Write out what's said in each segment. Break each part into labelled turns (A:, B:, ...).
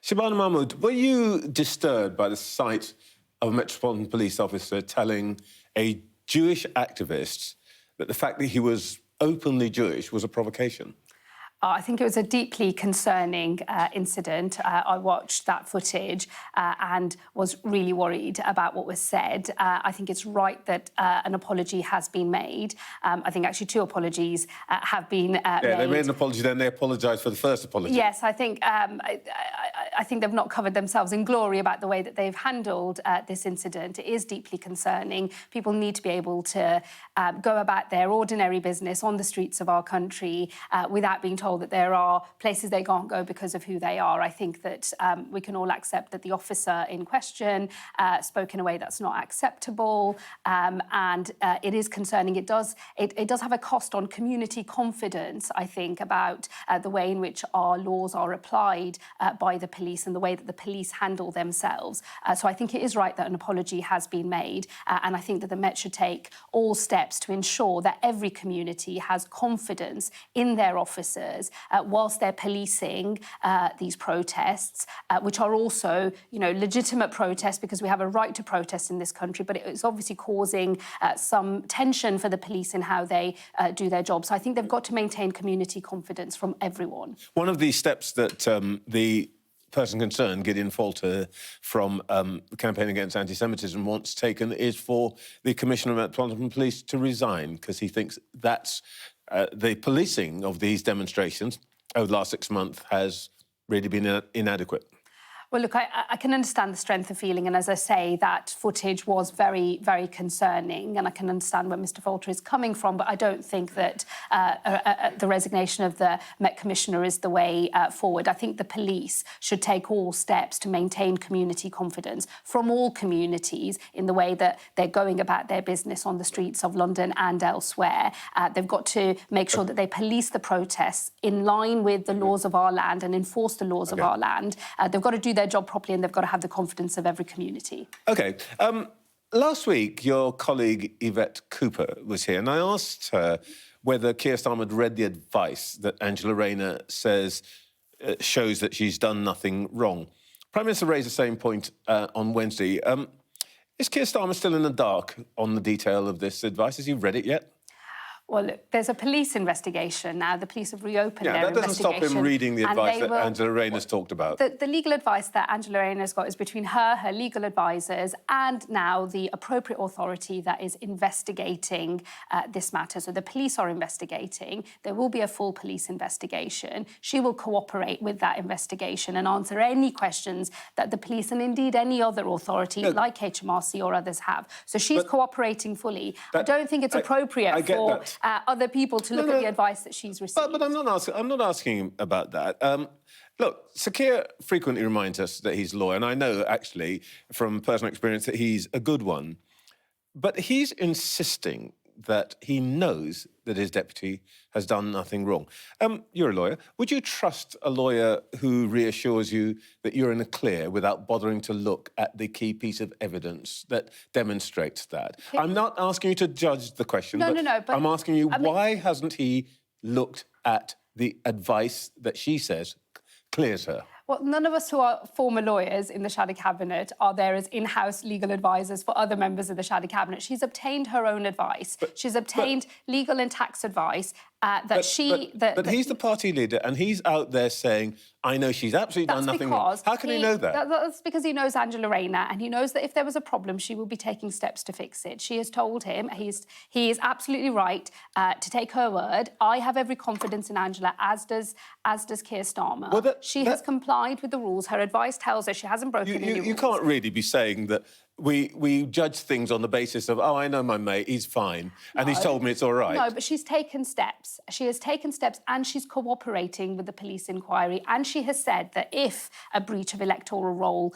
A: Shabana Mahmood, were you disturbed by the sight of a Metropolitan Police officer telling a Jewish activist that the fact that he was openly Jewish was a provocation?
B: I think it was a deeply concerning incident. I watched that footage and was really worried about what was said. I think it's right that an apology has been made. I think actually two apologies have been made.
A: Yeah, they made an apology, then they apologised for the first apology.
B: Yes, I think they've not covered themselves in glory about the way that they've handled this incident. It is deeply concerning. People need to be able to go about their ordinary business on the streets of our country without being told that there are places they can't go because of who they are. I think that we can all accept that the officer in question spoke in a way that's not acceptable, and it is concerning. It does have a cost on community confidence, I think, about the way in which our laws are applied by the police and the way that the police handle themselves. So I think it is right that an apology has been made, and I think that the Met should take all steps to ensure that every community has confidence in their officers whilst they're policing these protests, which are also, legitimate protests because we have a right to protest in this country, but it's obviously causing some tension for the police in how they do their job. So I think they've got to maintain community confidence from everyone.
A: One of the steps that the person concerned, Gideon Falter, from the Campaign Against Antisemitism wants taken is for the Commissioner of Metropolitan Police to resign, because he thinks that's the policing of these demonstrations over the last 6 months has really been inadequate.
B: Well, look, I can understand the strength of feeling, and as I say, that footage was very, very concerning, and I can understand where Mr Falter is coming from, but I don't think that the resignation of the Met Commissioner is the way forward. I think the police should take all steps to maintain community confidence from all communities in the way that they're going about their business on the streets of London and elsewhere. They've got to make sure that they police the protests in line with the laws of our land and enforce the laws of our land. They've got to do their job properly, and they've got to have the confidence of every community.
A: OK. Last week, your colleague Yvette Cooper was here, and I asked her whether Keir Starmer had read the advice that Angela Rayner says shows that she's done nothing wrong. Prime Minister raised the same point on Wednesday. Is Keir Starmer still in the dark on the detail of this advice? Has he read it yet?
B: Well, look, there's a police investigation now. The police have reopened their investigation.
A: Yeah, that doesn't stop him reading the advice that Angela Rayner's talked about.
B: The legal advice that Angela Rayner's got is between her legal advisors, and now the appropriate authority that is investigating this matter. So the police are investigating. There will be a full police investigation. She will cooperate with that investigation and answer any questions that the police and indeed any other authority like HMRC or others have. So she's cooperating fully. I don't think it's appropriate for other people to look at the advice that she's received.
A: But I'm not asking about that. Look, Sir Keir frequently reminds us that he's a lawyer, and I know, actually, from personal experience, that he's a good one. But he's insisting that he knows that his deputy has done nothing wrong. You're a lawyer. Would you trust a lawyer who reassures you that you're in the clear without bothering to look at the key piece of evidence that demonstrates that? I'm not asking you to judge the question, but I'm asking you, why hasn't he looked at the advice that she says clears her?
B: Well, none of us who are former lawyers in the Shadow Cabinet are there as in-house legal advisors for other members of the Shadow Cabinet. She's obtained her own advice. She's obtained legal and tax advice But he's the party leader, and he's out there saying, I know she's absolutely done nothing wrong. How can he know that? That's because he knows Angela Rayner, and he knows that if there was a problem, she will be taking steps to fix it. She has told him he is absolutely right to take her word. I have every confidence in Angela, as does Keir Starmer. Well, she has complied with the rules. Her advice tells her she hasn't broken any rules.
A: You can't really be saying that we judge things on the basis of, oh, I know my mate, he's fine, and he's told me it's all right.
B: No, but she's taken steps. She has taken steps, and she's cooperating with the police inquiry, and she has said that if a breach of electoral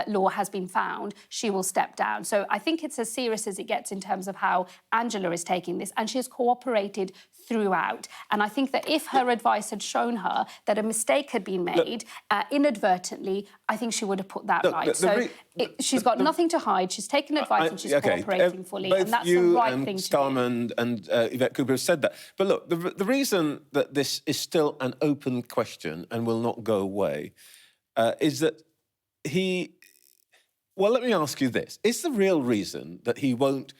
B: law has been found, she will step down. So I think it's as serious as it gets in terms of how Angela is taking this, and she has cooperated throughout. And I think that if her advice had shown her that a mistake had been made inadvertently, I think she would have put that right. She's got nothing to hide. She's taken advice and she's cooperating fully, and that's the right thing to do.
A: Starmer and Yvette Cooper have said that. But look, the reason that this is still an open question and will not go away is that he... Well, let me ask you this. Is the real reason that he won't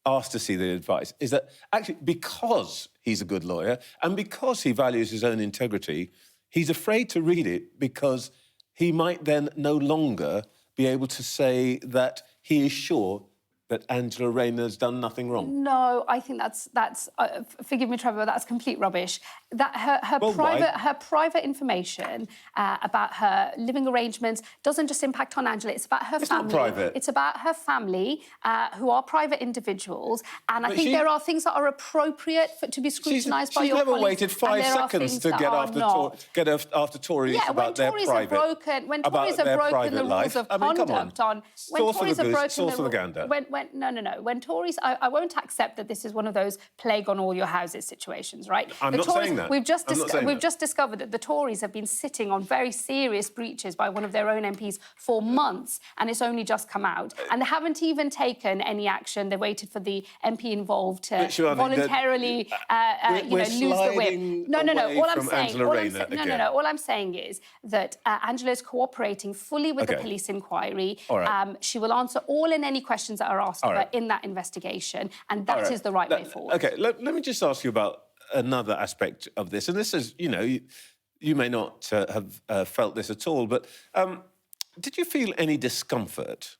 A: ask to see the advice is that actually because he's a good lawyer and because he values his own integrity, he's afraid to read it because he might then no longer be able to say that he is sure that Angela Rayner's done nothing wrong?
B: No, I think that's forgive me, Trevor, that's complete rubbish. That her private information about her living arrangements doesn't just impact on Angela. It's about her family.
A: It's not private.
B: It's about her family, who are privite individuals, and I think there are things that are appropriate to be scrutinised by your colleagues.
A: She's never waited 5 seconds to get after Tories about their private.
B: When Tories have broken the rules of conduct on when Tories have broken the rules. No. When Tories, I won't accept that this is one of those plague on all your houses situations, right?
A: I'm not saying that.
B: We've just discovered that the Tories have been sitting on very serious breaches by one of their own MPs for months, and it's only just come out. And they haven't even taken any action. They waited for the MP involved to voluntarily, lose the whip. All I'm saying is that Angela is cooperating fully with the police inquiry. She will answer all and any questions that are asked of her in that investigation, and that is the right way forward.
A: OK, let me just ask you about another aspect of this. And this is, you may not have felt this at all, but did you feel any discomfort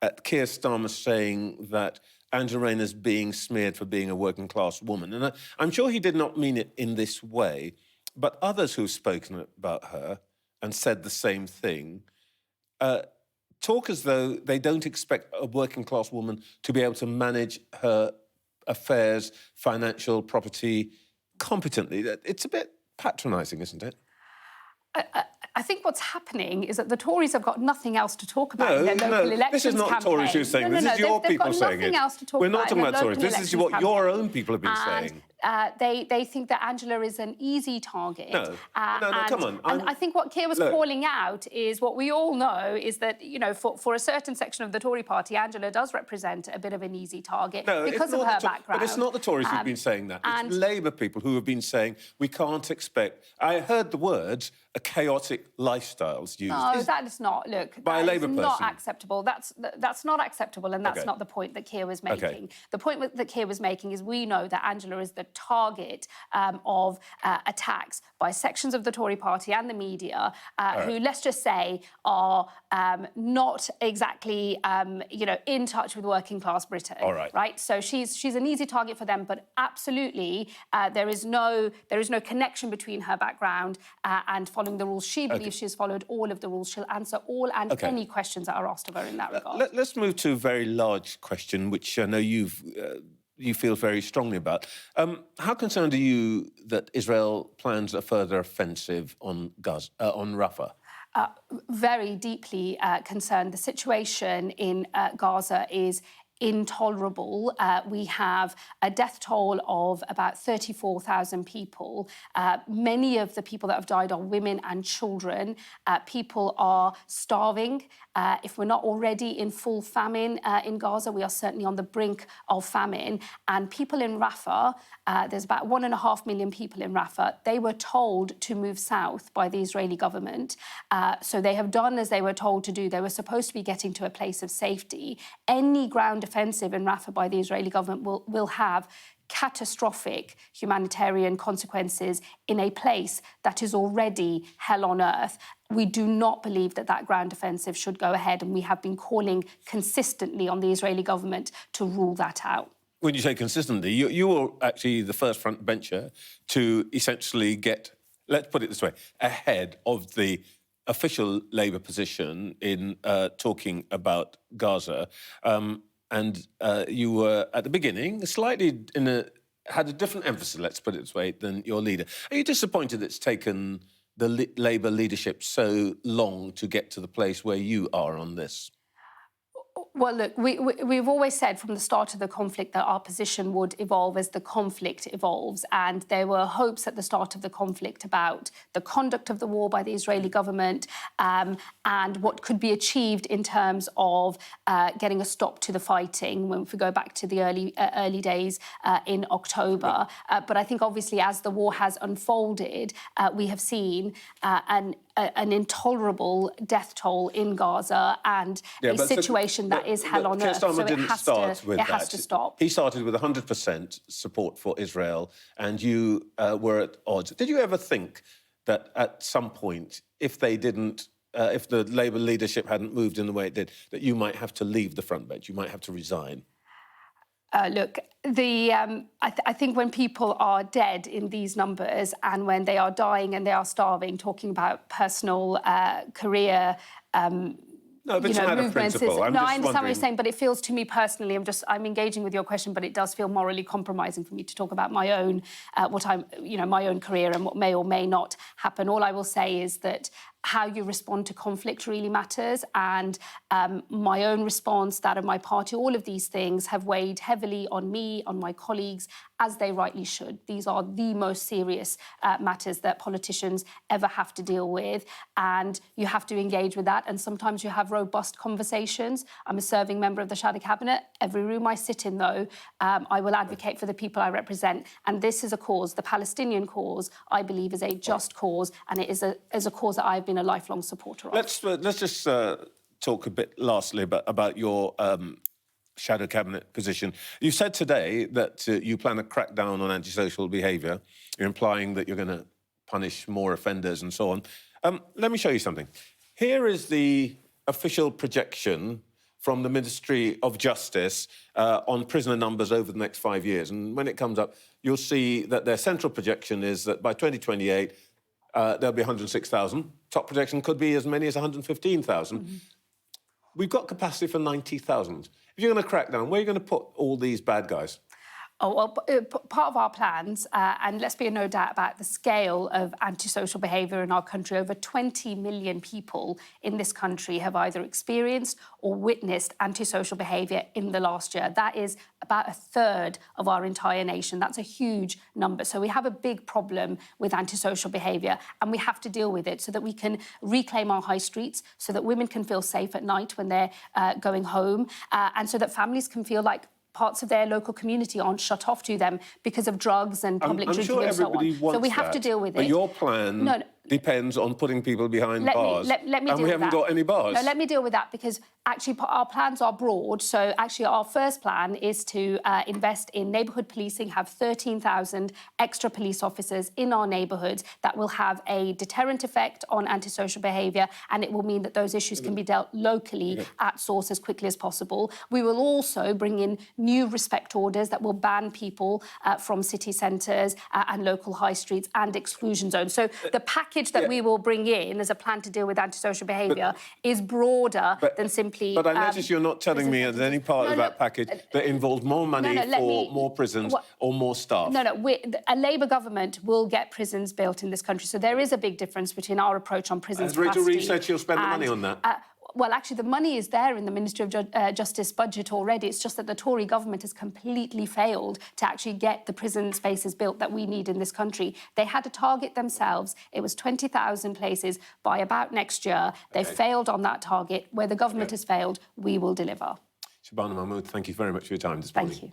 A: at Keir Starmer saying that Angela Rayner's being smeared for being a working-class woman? And I'm sure he did not mean it in this way, but others who've spoken about her and said the same thing talk as though they don't expect a working-class woman to be able to manage her affairs, financial, property, competently. It's a bit patronising, isn't it?
B: I think what's happening is that the Tories have got nothing else to talk about in their local elections
A: this is not
B: campaign.
A: Tories who's saying this. This is your people saying it. We're not talking about Tories. This is what your own people have been saying.
B: They think that Angela is an easy target.
A: No, come on.
B: And I think what Keir was calling out is what we all know is that, for a certain section of the Tory party, Angela does represent a bit of an easy target because of her background.
A: But it's not the Tories who've been saying that. It's Labour people who have been saying we can't expect... I heard the words chaotic lifestyles used.
B: No, that is not. Look,
A: by a Labour person.
B: Not acceptable. That's not acceptable, and that's not the point that Keir was making. The point that Keir was making is we know that Angela is the target of attacks by sections of the Tory party and the media who, let's just say, are not exactly, in touch with working class Britain. Right. So she's an easy target for them, but absolutely there is no connection between her background and following the rules. She believes she has followed all of the rules. She'll answer all and any questions that are asked of her in that regard.
A: Let's move to a very large question, which I know you feel very strongly about. How concerned are you that Israel plans a further offensive on Gaza, on Rafah?
B: Very deeply concerned. The situation in Gaza is intolerable. We have a death toll of about 34,000 people. Many of the people that have died are women and children. People are starving. If we're not already in full famine in Gaza, we are certainly on the brink of famine. And people in Rafah, there's about 1.5 million people in Rafah, they were told to move south by the Israeli government. So they have done as they were told to do. They were supposed to be getting to a place of safety. Any ground offensive in Rafah by the Israeli government will have catastrophic humanitarian consequences in a place that is already hell on earth. We do not believe that ground offensive should go ahead, and we have been calling consistently on the Israeli government to rule that out.
A: When you say consistently, you were actually the first front bencher to essentially get, let's put it this way, ahead of the official Labour position in talking about Gaza. And you were, at the beginning, had a different emphasis, let's put it this way, than your leader. Are you disappointed it's taken the Labour leadership so long to get to the place where you are on this?
B: Well, look, we've always said from the start of the conflict that our position would evolve as the conflict evolves. And there were hopes at the start of the conflict about the conduct of the war by the Israeli government and what could be achieved in terms of getting a stop to the fighting when we go back to the early days in October. But I think, obviously, as the war has unfolded, we have seen an an intolerable death toll in Gaza and a situation that is hell on earth.
A: So it has
B: to stop.
A: He started with 100% support for Israel, and you were at odds. Did you ever think that at some point, if they didn't, if the Labour leadership hadn't moved in the way it did, that you might have to leave the front bench, you might have to resign?
B: Look, I think when people are dead in these numbers and when they are dying and they are starving, talking about personal career
A: no, but it's a matter of principle.
B: I understand what you're saying, but it feels to me personally, I'm engaging with your question, but it does feel morally compromising for me to talk about my own, my own career and what may or may not happen. All I will say is that how you respond to conflict really matters, and my own response, that of my party, all of these things have weighed heavily on me, on my colleagues, as they rightly should. These are the most serious matters that politicians ever have to deal with, and you have to engage with that, and sometimes you have robust conversations. I'm a serving member of the Shadow Cabinet. Every room I sit in, though, I will advocate for the people I represent, and this is a cause, the Palestinian cause, I believe is a just cause, and it is a cause that I've been a lifelong supporter of.
A: Let's just talk a bit lastly about your shadow cabinet position. You said today that you plan to crack down on antisocial behaviour. You're implying that you're going to punish more offenders and so on. Let me show you something. Here is the official projection from the Ministry of Justice on prisoner numbers over the next 5 years. And when it comes up, you'll see that their central projection is that by 2028, there'll be 106,000. Top projection could be as many as 115,000. Mm-hmm. We've got capacity for 90,000. If you're going to crack down, where are you going to put all these bad guys?
B: Oh, well, part of our plans, and let's be in no doubt about the scale of antisocial behaviour in our country, over 20 million people in this country have either experienced or witnessed antisocial behaviour in the last year. That is about a third of our entire nation. That's a huge number. So we have a big problem with antisocial behaviour, and we have to deal with it so that we can reclaim our high streets, so that women can feel safe at night when they're going home, and so that families can feel like parts of their local community aren't shut off to them because of drugs and public drinking and so on. So we have to deal with it.
A: But your plan depends on putting people behind bars.
B: Let me deal with that.
A: And we haven't got any bars.
B: No, let me deal with that, because actually our plans are broad. So actually our first plan is to invest in neighbourhood policing, have 13,000 extra police officers in our neighbourhoods that will have a deterrent effect on antisocial behaviour, and it will mean that those issues can be dealt locally at source as quickly as possible. We will also bring in new respect orders that will ban people from city centres and local high streets and exclusion zones. So the package that we will bring in as a plan to deal with antisocial behaviour is broader than simply...
A: But I notice you're not telling me there's any part of that package that involves more money for more prisons or more staff.
B: A Labour government will get prisons built in this country. So there is a big difference between our approach on prisons capacity.
A: Has Rachel Reeves said she'll spend the money on that?
B: Well, actually, the money is there in the Ministry of Justice budget already. It's just that the Tory government has completely failed to actually get the prison spaces built that we need in this country. They had a target themselves. It was 20,000 places by about next year. They failed on that target. Where the government has failed, we will deliver.
A: Shabana Mahmood, thank you very much for your time this morning.
B: Thank you.